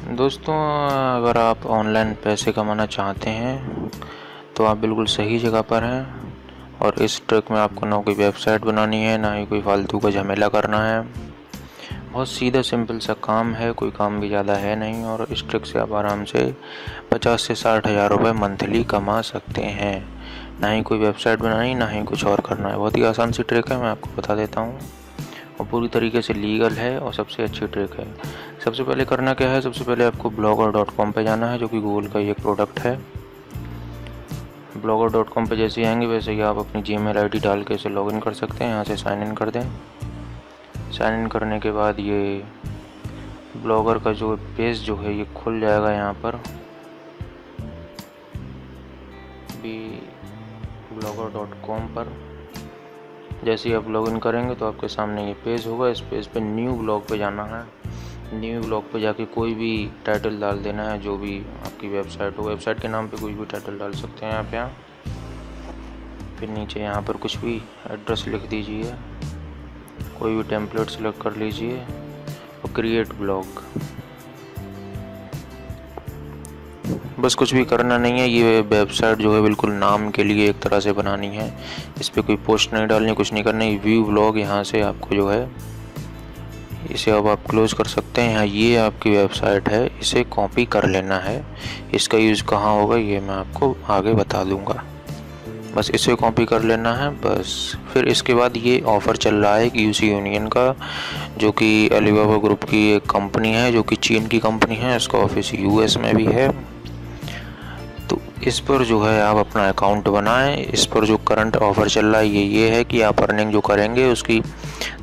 दोस्तों, अगर आप ऑनलाइन पैसे कमाना चाहते हैं तो आप बिल्कुल सही जगह पर हैं। और इस ट्रिक में आपको ना कोई वेबसाइट बनानी है, ना ही कोई फालतू का झमेला करना है। बहुत सीधा सिंपल सा काम है, कोई काम भी ज़्यादा है नहीं। और इस ट्रिक से आप आराम से 50 से 60 हज़ार रुपये मंथली कमा सकते हैं। ना ही कोई वेबसाइट बनानी, ना ही कुछ और करना है। बहुत ही आसान सी ट्रिक है, मैं आपको बता देता हूँ। और पूरी तरीके से लीगल है और सबसे अच्छी ट्रिक है। सबसे पहले करना क्या है, सबसे पहले आपको blogger.com पे जाना है, जो कि गूगल का ही एक प्रोडक्ट है। blogger.com पे जैसे ही आएंगे वैसे ही आप अपनी जीमेल आईडी डाल के इसे लॉगिन कर सकते हैं। यहाँ से साइन इन कर दें। साइन इन करने के बाद ये ब्लॉगर का जो पेज जो है ये खुल जाएगा। यहाँ पर भी blogger.com पर जैसे ही आप लॉगिन करेंगे तो आपके सामने ये पेज होगा। इस पेज पे न्यू ब्लॉग पे जाना है। न्यू ब्लॉग पे जाके कोई भी टाइटल डाल देना है, जो भी आपकी वेबसाइट हो। वेबसाइट के नाम पे कोई भी टाइटल डाल सकते हैं आप यहाँ। फिर नीचे यहाँ पर कुछ भी एड्रेस लिख दीजिए, कोई भी टेम्पलेट सेलेक्ट कर लीजिए और क्रिएट ब्लॉग। बस कुछ भी करना नहीं है। ये वेबसाइट जो है बिल्कुल नाम के लिए एक तरह से बनानी है। इस पर कोई पोस्ट नहीं डालनी, कुछ नहीं करना। व्यू ब्लॉग यहाँ से आपको जो है इसे अब आप क्लोज कर सकते हैं। यहाँ ये आपकी वेबसाइट है, इसे कॉपी कर लेना है। इसका यूज़ कहाँ होगा ये मैं आपको आगे बता दूँगा। बस इसे कॉपी कर लेना है बस। फिर इसके बाद ये ऑफ़र चल रहा है यूसी यूनियन का, जो कि अलीबाबा ग्रुप की एक कंपनी है, जो कि चीन की कंपनी है। इसका ऑफिस यूएस में भी है। तो इस पर जो है आप अपना अकाउंट बनाएं। इस पर जो करंट ऑफ़र चल रहा है ये है कि आप अर्निंग जो करेंगे उसकी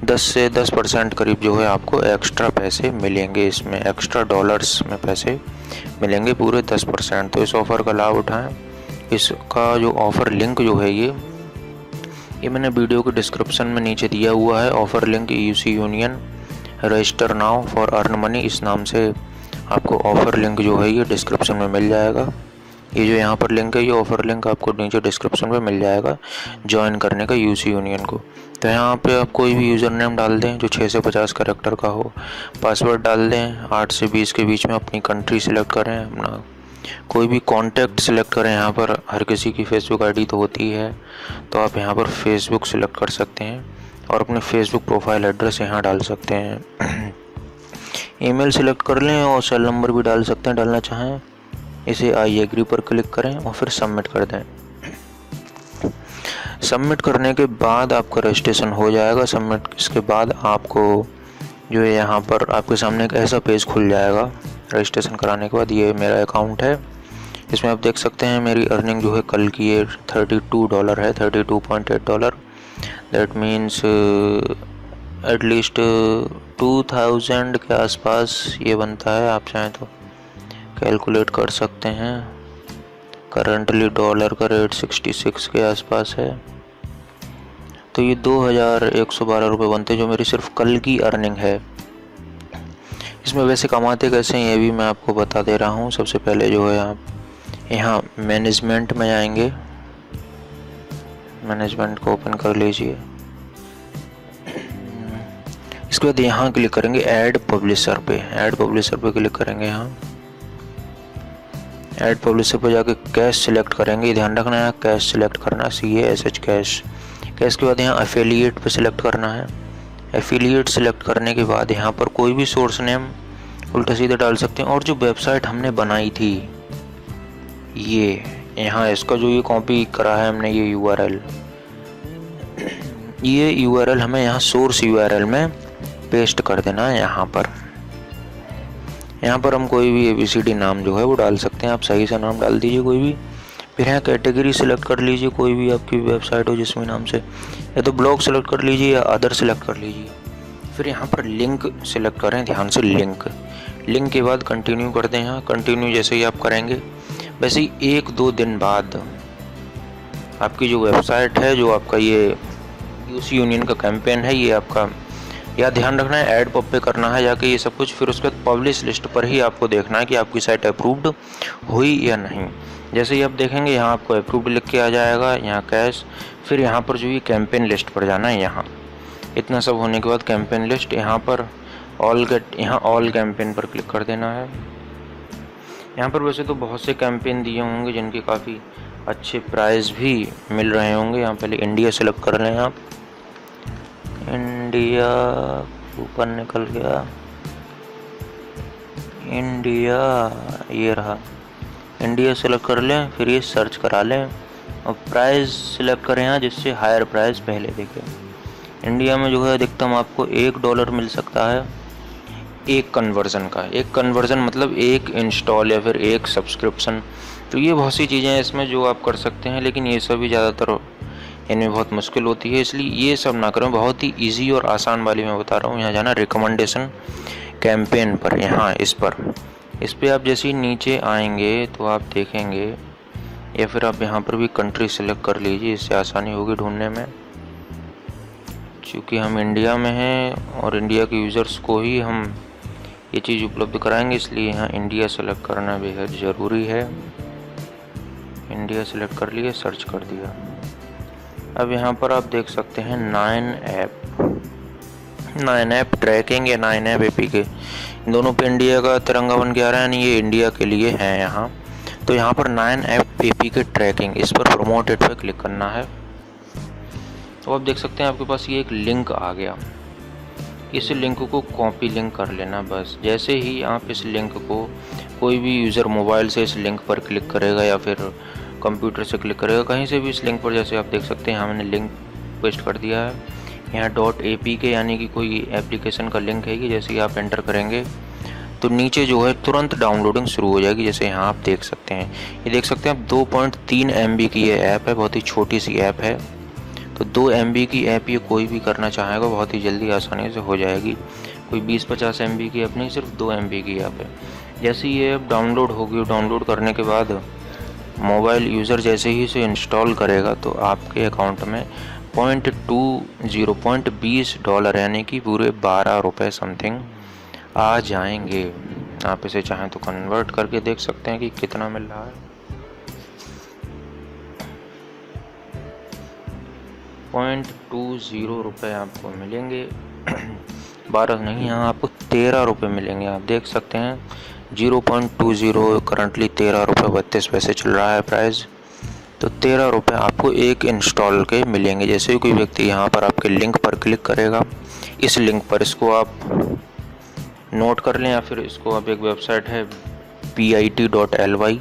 10 से 10% करीब जो है आपको एक्स्ट्रा पैसे मिलेंगे। इसमें एक्स्ट्रा डॉलर्स में पैसे मिलेंगे पूरे 10%। तो इस ऑफ़र का लाभ उठाएं। इसका जो ऑफ़र लिंक जो है ये मैंने वीडियो के डिस्क्रिप्शन में नीचे दिया हुआ है। Offer link UC union register now for earn money, इस नाम से आपको ऑफ़र लिंक जो है ये डिस्क्रिप्शन में मिल जाएगा। ये जो यहाँ पर लिंक है ये ऑफ़र लिंक आपको नीचे डिस्क्रिप्शन में मिल जाएगा ज्वाइन करने का यूसी यूनियन को। तो यहाँ पे आप कोई भी यूज़र नेम डाल दें जो 6 से 50 कैरेक्टर का हो। पासवर्ड डाल दें 8 से 20 के बीच में। अपनी कंट्री सिलेक्ट करें, अपना कोई भी कॉन्टैक्ट सिलेक्ट करें। यहाँ पर हर किसी की फेसबुक आईडी तो होती है, तो आप यहाँ पर फेसबुक सिलेक्ट कर सकते हैं और अपने फेसबुक प्रोफाइल एड्रेस यहाँ डाल सकते हैं। ईमेल सिलेक्ट कर लें और सेल नंबर भी डाल सकते हैं डालना चाहें। इसे आई एग्री पर क्लिक करें और फिर सबमिट कर दें। सबमिट करने के बाद आपका रजिस्ट्रेशन हो जाएगा। सबमिट इसके बाद आपको जो है यहाँ पर आपके सामने एक ऐसा पेज खुल जाएगा। रजिस्ट्रेशन कराने के बाद ये मेरा अकाउंट है, इसमें आप देख सकते हैं मेरी अर्निंग जो है कल की ये $32 है, $32.8। दैट मीन्स एटलीस्ट 2000 के आसपास ये बनता है। आप चाहें तो कैलकुलेट कर सकते हैं। करंटली डॉलर का रेट 66 के आसपास है, तो ये 2112 रुपये बनते, जो मेरी सिर्फ कल की अर्निंग है। इसमें वैसे कमाते कैसे हैं ये भी मैं आपको बता दे रहा हूँ। सबसे पहले जो है आप यहाँ मैनेजमेंट में आएंगे, मैनेजमेंट को ओपन कर लीजिए। इसके बाद यहाँ क्लिक करेंगे ऐड पब्लिशर पे। ऐड पब्लिशर पे क्लिक करेंगे। यहाँ ऐड पब्लिशर पे जाके कैश सिलेक्ट करेंगे। ध्यान रखना है कैश सिलेक्ट करना, CASH कैश। कैश के बाद यहाँ एफिलिएट पे सिलेक्ट करना है। एफिलिएट सिलेक्ट करने के बाद यहाँ पर कोई भी सोर्स नेम उल्टा सीधा डाल सकते हैं। और जो वेबसाइट हमने बनाई थी ये यहाँ इसका जो ये कॉपी करा है हमने ये URL हमें यहाँ सोर्स URL में पेस्ट कर देना है। यहाँ पर हम कोई भी ABCD नाम जो है वो डाल सकते हैं। आप सही से नाम डाल दीजिए कोई भी। फिर यहाँ कैटेगरी सिलेक्ट कर लीजिए, कोई भी आपकी वेबसाइट हो जिसमें नाम से, या तो ब्लॉग सेलेक्ट कर लीजिए या अदर सेलेक्ट कर लीजिए। फिर यहाँ पर लिंक सिलेक्ट करें, ध्यान से लिंक के बाद कंटिन्यू कर दें। यहाँ कंटिन्यू जैसे ही आप करेंगे वैसे ही 1-2 दिन बाद आपकी जो वेबसाइट है, जो आपका ये यूसी यूनियन का कैंपेन है, ये आपका या ध्यान रखना है ऐड पब पे करना है जाके ये सब कुछ। फिर उसके बाद पब्लिश लिस्ट पर ही आपको देखना है कि आपकी साइट अप्रूव्ड हुई या नहीं। जैसे ही आप देखेंगे यहाँ आपको अप्रूव्ड लिख के आ जाएगा, यहाँ कैश। फिर यहाँ पर जो ये कैंपेन लिस्ट पर जाना है। यहाँ इतना सब होने के बाद कैंपेन लिस्ट, यहाँ पर ऑल कैंपेन पर क्लिक कर देना है। यहाँ पर वैसे तो बहुत से कैंपेन दिए होंगे जिनके काफ़ी अच्छे प्राइस भी मिल रहे होंगे। यहाँ पहले इंडिया सेलेक्ट कर लें आप। इंडिया ऊपर निकल गया, इंडिया ये रहा। इंडिया सेलेक्ट कर लें, फिर ये सर्च करा लें और प्राइस सिलेक्ट करें यहाँ जिससे हायर प्राइस पहले दिखे। इंडिया में जो है अधिकतम आपको $1 मिल सकता है एक कन्वर्ज़न का। एक कन्वर्ज़न मतलब एक इंस्टॉल या फिर एक सब्सक्रिप्शन। तो ये बहुत सी चीज़ें हैं इसमें जो आप कर सकते हैं, लेकिन ये सभी ज़्यादातर इनमें बहुत मुश्किल होती है, इसलिए ये सब ना करें। बहुत ही इजी और आसान वाली मैं बता रहा हूँ। यहाँ जाना रिकमेंडेशन कैंपेन पर, यहाँ इस पर आप जैसे ही नीचे आएंगे तो आप देखेंगे, या फिर आप यहाँ पर भी कंट्री सेलेक्ट कर लीजिए, इससे आसानी होगी ढूंढने में। क्योंकि हम इंडिया में हैं और इंडिया के यूज़र्स को ही हम ये चीज़ उपलब्ध कराएंगे, इसलिए यहाँ इंडिया सेलेक्ट करना बेहद ज़रूरी है। इंडिया सेलेक्ट कर लिए, सर्च कर दिया। अब यहाँ पर आप देख सकते हैं 9 ऐप ट्रैकिंग या 9 ऐप APK, दोनों पे इंडिया का तिरंगा बन के आ रहा है, यानी ये इंडिया के लिए है यहाँ। तो यहाँ पर 9 ऐप APK ट्रैकिंग, इस पर प्रमोटेड पर क्लिक करना है। तो आप देख सकते हैं आपके पास ये एक लिंक आ गया। इस लिंक को कॉपी लिंक कर लेना बस। जैसे ही आप इस लिंक को, कोई भी यूज़र मोबाइल से इस लिंक पर क्लिक करेगा या फिर कंप्यूटर से क्लिक करेगा, कहीं से भी इस लिंक पर, जैसे आप देख सकते हैं यहाँ मैंने लिंक पेस्ट कर दिया है। यहाँ .apk यानी कि कोई एप्लीकेशन का लिंक है कि जैसे ही आप एंटर करेंगे तो नीचे जो है तुरंत डाउनलोडिंग शुरू हो जाएगी। जैसे यहाँ आप देख सकते हैं, ये देख सकते हैं आप 2.3 MB की ये ऐप है, बहुत ही छोटी सी ऐप है। तो 2 MB की ऐप ये कोई भी करना चाहेगा बहुत ही जल्दी आसानी से हो जाएगी। कोई 20-50 MB की ऐप नहीं, सिर्फ 2 MB की ऐप है। जैसे ये ऐप डाउनलोड होगी, डाउनलोड करने के बाद मोबाइल यूज़र जैसे ही इसे इंस्टॉल करेगा तो आपके अकाउंट में $0.20 यानी कि पूरे ₹12 समथिंग आ जाएंगे। आप इसे चाहें तो कन्वर्ट करके देख सकते हैं कि कितना मिल रहा है। ₹0.20 आपको मिलेंगे, 12 नहीं, यहाँ आपको ₹13 मिलेंगे। आप देख सकते हैं 0.20 करंटली ₹13.32 चल रहा है प्राइस। तो ₹13 आपको एक इंस्टॉल के मिलेंगे। जैसे ही कोई व्यक्ति यहाँ पर आपके लिंक पर क्लिक करेगा, इस लिंक पर, इसको आप नोट कर लें या फिर इसको आप, एक वेबसाइट है pit.ly,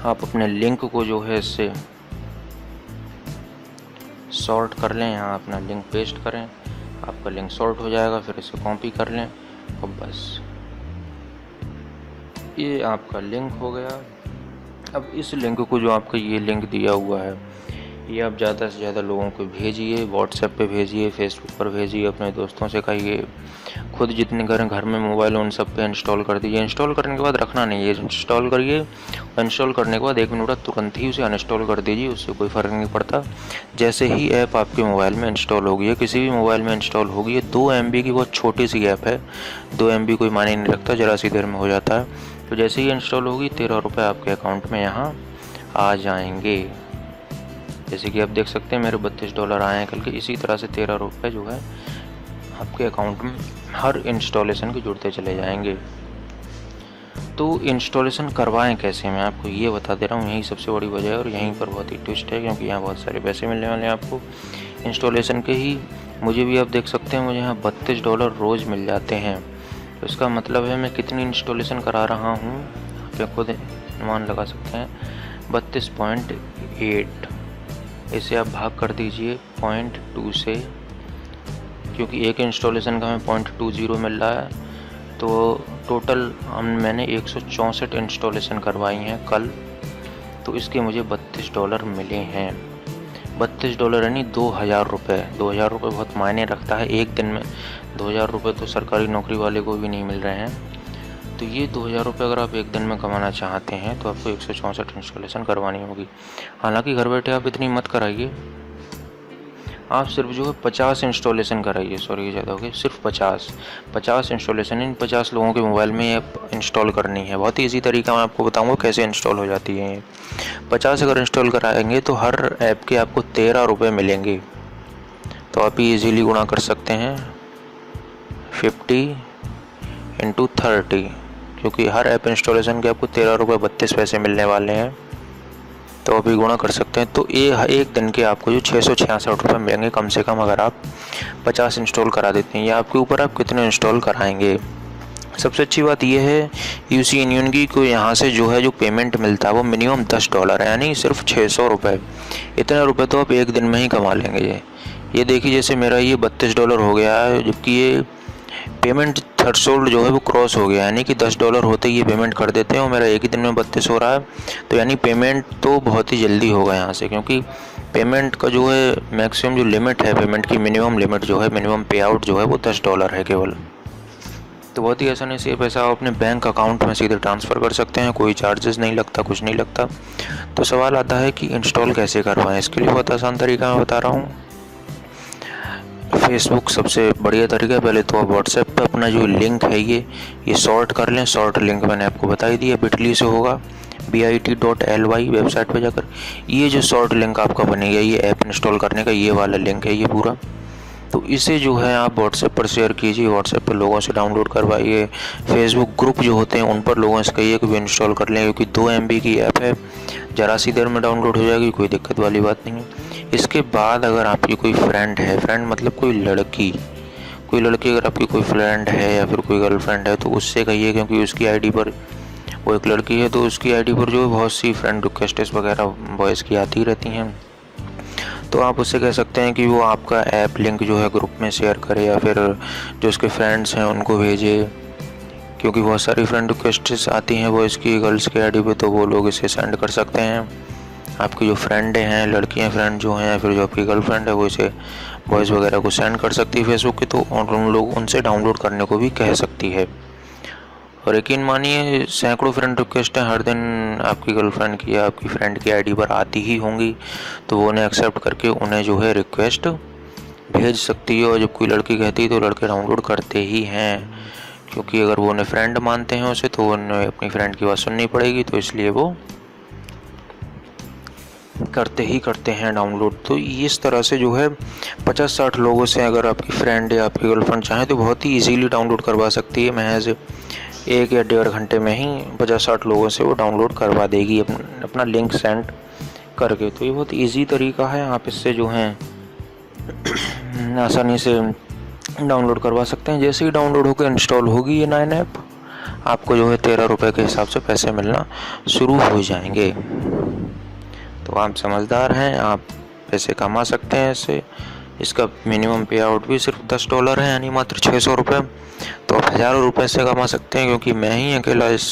आप अपने लिंक को जो है इससे सॉर्ट कर लें। यहाँ अपना लिंक पेस्ट करें, आपका लिंक सॉर्ट हो जाएगा। फिर इसे कॉपी कर लें और बस ये आपका लिंक हो गया। अब इस लिंक को, जो आपका ये लिंक दिया हुआ है, ये आप ज़्यादा से ज़्यादा लोगों को भेजिए, व्हाट्सएप पे भेजिए, फेसबुक पर भेजिए, अपने दोस्तों से कहिए, खुद जितने घर में मोबाइल उन सब पे इंस्टॉल कर दीजिए। इंस्टॉल करने के बाद रखना नहीं है, इंस्टॉल करिए, इंस्टॉल करने के बाद 1 मिनट तुरंत ही उसे अनइंस्टॉल कर दीजिए, उससे कोई फ़र्क नहीं पड़ता। जैसे ही ऐप आपके मोबाइल में इंस्टॉल होगी, किसी भी मोबाइल में इंस्टॉल होगी, ये 2 MB की बहुत छोटी सी ऐप है, 2 MB कोई मायने नहीं रखता, ज़रा सी देर में हो जाता है। तो जैसे ही इंस्टॉल होगी ₹13 आपके अकाउंट में यहाँ आ जाएंगे। जैसे कि आप देख सकते हैं मेरे $32 आए हैं कल के। इसी तरह से ₹13 जो है आपके अकाउंट में हर इंस्टॉलेशन के जुड़ते चले जाएंगे। तो इंस्टॉलेशन करवाएं कैसे, मैं आपको ये बता दे रहा हूँ। यही सबसे बड़ी वजह है और यहीं पर बहुत ही ट्विस्ट है, क्योंकि यहाँ बहुत सारे पैसे मिलने वाले हैं आपको इंस्टॉलेशन के ही। मुझे भी आप देख सकते हैं, मुझे यहाँ $32 रोज़ मिल जाते हैं। तो इसका मतलब है मैं कितनी इंस्टॉलेशन करा रहा हूँ, आप खुद अनुमान लगा सकते हैं, 32.8। इसे आप भाग कर दीजिए 0.2 से, क्योंकि एक इंस्टॉलेशन का हमें 0.20 मिल रहा है। तो टोटल मैंने 164 इंस्टॉलेशन करवाई हैं कल, तो इसके मुझे $32 मिले हैं। $32 यानी ₹2000। ₹2000 बहुत मायने रखता है एक दिन में। ₹2000 तो सरकारी नौकरी वाले को भी नहीं मिल रहे हैं। तो ये ₹2000 अगर आप एक दिन में कमाना चाहते हैं तो आपको 164 इंस्टॉलेशन करवानी होगी। हालांकि घर बैठे आप इतनी मत कराइए, आप सिर्फ जो है 50 इंस्टॉलेशन कराइए। सॉरी, ज़्यादा हो गया, सिर्फ 50 इंस्टॉलेशन इन 50 लोगों के मोबाइल में ऐप इंस्टॉल करनी है। बहुत ही ईजी तरीका मैं आपको बताऊंगा कैसे इंस्टॉल हो जाती है। 50 अगर इंस्टॉल कराएंगे तो हर ऐप के आपको ₹13 मिलेंगे। तो आप ही ईजीली गुणा कर सकते हैं, 50 × 30 क्योंकि हर ऐप इंस्टॉलेशन के आपको 13 रुपये 32 पैसे मिलने वाले हैं। तो अभी गुणा कर सकते हैं, तो ये एक दिन के आपको जो 666 रुपये मिलेंगे कम से कम, अगर आप 50 इंस्टॉल करा देते हैं। या आपके ऊपर आप कितने इंस्टॉल कराएंगे। सबसे अच्छी बात यह है यूसी यूनियन की को यहाँ से जो है जो पेमेंट मिलता है वो मिनिमम $10 है, यानी सिर्फ 600 रुपये। इतने रुपए तो आप एक दिन में ही कमा लेंगे। ये देखिए जैसे मेरा ये $32 हो गया है, जबकि ये पेमेंट थ्रेशोल्ड जो है वो क्रॉस हो गया, यानी कि $10 होते ही ये पेमेंट कर देते हैं और मेरा एक ही दिन में 32 हो रहा है। तो यानी पेमेंट तो बहुत ही जल्दी होगा यहाँ से, क्योंकि पेमेंट का जो है मैक्सिमम जो लिमिट है, पेमेंट की मिनिमम लिमिट जो है, मिनिमम पे आउट जो है वो $10 है केवल। तो बहुत ही आसानी से ये पैसा आप अपने बैंक अकाउंट में सीधे ट्रांसफ़र कर सकते हैं, कोई चार्जेस नहीं लगता, कुछ नहीं लगता। तो सवाल आता है कि इंस्टॉल कैसे करवाएं। इसके लिए बहुत आसान तरीका मैं बता रहा हूँ। फेसबुक सबसे बढ़िया तरीका है। पहले तो आप व्हाट्सएप पे अपना जो लिंक है ये शॉर्ट कर लें। शॉर्ट लिंक मैंने आपको बता ही दिया, bit.ly से होगा, bit.ly वेबसाइट पे जाकर ये जो शॉर्ट लिंक आपका बनेगा, ये ऐप इंस्टॉल करने का ये वाला लिंक है ये पूरा। तो इसे जो है आप व्हाट्सएप पर शेयर कीजिए, व्हाट्सएप पर लोगों से डाउनलोड करवाइए। फेसबुक ग्रुप जो होते हैं उन पर लोगों से कहिए कि वो इंस्टॉल कर लें, क्योंकि 2 MB की ऐप है, ज़रा सी देर में डाउनलोड हो जाएगी, कोई दिक्कत वाली बात नहीं है। इसके बाद अगर आपकी कोई फ्रेंड है, फ्रेंड मतलब कोई लड़की अगर आपकी कोई फ्रेंड है या फिर कोई गर्लफ्रेंड है, तो उससे कहिए, क्योंकि उसकी आईडी पर, वो एक लड़की है तो उसकी आईडी पर जो है बहुत सी फ्रेंड रिक्वेस्ट्स वगैरह बॉयज़ की आती रहती हैं। तो आप उससे कह सकते हैं कि वो आपका ऐप लिंक जो है ग्रुप में शेयर करे, या फिर जो उसके फ्रेंड्स हैं उनको भेजे, क्योंकि बहुत सारी फ्रेंड रिक्वेस्ट्स आती हैं बॉयज़ की गर्ल्स के आईडी पे, तो वो लोग इसे सेंड कर सकते हैं। आपकी जो फ्रेंड हैं, लड़कियां फ्रेंड जो हैं, या फिर जो आपकी गर्लफ्रेंड है, वो इसे बॉयज़ वगैरह को सेंड कर सकती है फेसबुक की, तो उन लोग उनसे डाउनलोड करने को भी कह सकती है। और यकीन मानिए सैकड़ों फ्रेंड रिक्वेस्ट हर दिन आपकी गर्लफ्रेंड की या आपकी फ्रेंड की आईडी पर आती ही होंगी, तो वो उन्हें एक्सेप्ट करके उन्हें जो है रिक्वेस्ट भेज सकती है। और जब कोई लड़की कहती है तो लड़के डाउनलोड करते ही हैं, क्योंकि अगर वो उन्हें फ्रेंड मानते हैं उसे, तो उन्हें अपनी फ्रेंड की बात सुननी पड़ेगी, तो इसलिए वो करते हैं डाउनलोड। तो इस तरह से जो है 50-60 लोगों से अगर आपकी फ्रेंड या आपकी गर्लफ्रेंड चाहे तो बहुत ही इजीली डाउनलोड करवा सकती है। महज 1 या 1.5 घंटे में ही 50-60 लोगों से वो डाउनलोड करवा देगी अपना लिंक सेंड करके। तो ये बहुत इजी तरीका है, आप इससे जो है आसानी से डाउनलोड करवा सकते हैं। जैसे ही डाउनलोड होकर इंस्टॉल होगी ये 9 ऐप, आपको जो है 13 रुपये के हिसाब से पैसे मिलना शुरू हो जाएंगे। तो आप समझदार हैं, आप पैसे कमा सकते हैं इससे। इसका मिनिमम पे आउट भी सिर्फ $10 है, यानी मात्र 600 रुपये। तो आप हज़ारों रुपये से कमा सकते हैं, क्योंकि मैं ही अकेला इस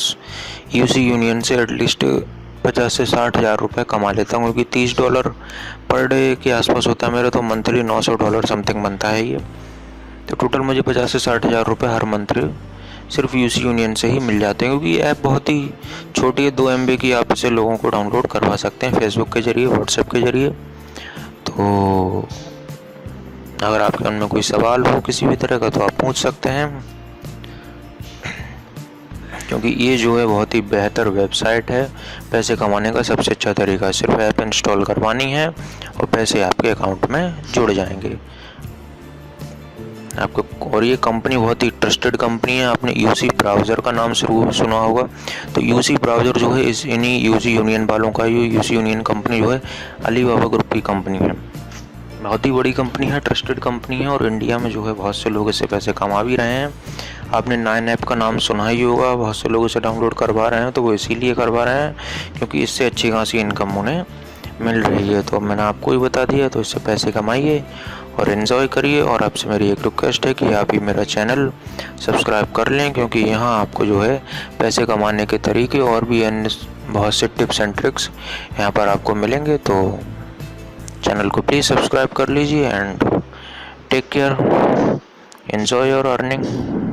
यूसी यूनियन से एटलीस्ट 50 से 60 हज़ार रुपये कमा लेता हूँ, क्योंकि $30 पर डे के आसपास होता है मेरा, तो मंथली $900 समथिंग बनता है ये। तो टोटल मुझे 50 से 60 हज़ार रुपये हर मंथ सिर्फ यूसी यूनियन से ही मिल जाते हैं, क्योंकि ये ऐप बहुत ही छोटी है, 2 MB की। आप इसे लोगों को डाउनलोड करवा सकते हैं फेसबुक के ज़रिए, व्हाट्सएप के ज़रिए। तो अगर आपके मन में कोई सवाल हो किसी भी तरह का तो आप पूछ सकते हैं, क्योंकि ये जो है बहुत ही बेहतर वेबसाइट है। पैसे कमाने का सबसे अच्छा तरीका सिर्फ ऐप इंस्टॉल करवानी है और पैसे आपके अकाउंट में जुड़ जाएंगे आपको। और ये कंपनी बहुत ही ट्रस्टेड कंपनी है। आपने यूसी ब्राउज़र का नाम सुना होगा, तो यूसी ब्राउज़र जो है इन्हीं यूसी यूनियन वालों का, यूसी यूनियन कंपनी जो है अलीबाबा ग्रुप की कंपनी है। बहुत ही बड़ी कंपनी है, ट्रस्टेड कंपनी है, और इंडिया में जो है बहुत से लोग इससे पैसे कमा भी रहे हैं। आपने 9 ऐप का नाम सुना ही होगा, बहुत से लोग इसे डाउनलोड करवा रहे हैं, तो वो इसीलिए करवा रहे हैं क्योंकि इससे अच्छी खासी इनकम उन्हें मिल रही है। तो मैंने आपको ही बता दिया, तो इससे पैसे कमाइए और एंजॉय करिए। और आपसे मेरी एक रिक्वेस्ट है कि आप ही मेरा चैनल सब्सक्राइब कर लें, क्योंकि यहाँ आपको जो है पैसे कमाने के तरीके और भी अन्य बहुत से टिप्स एंड ट्रिक्स यहाँ पर आपको मिलेंगे। तो चैनल को प्लीज़ सब्सक्राइब कर लीजिए and take care, enjoy your earning.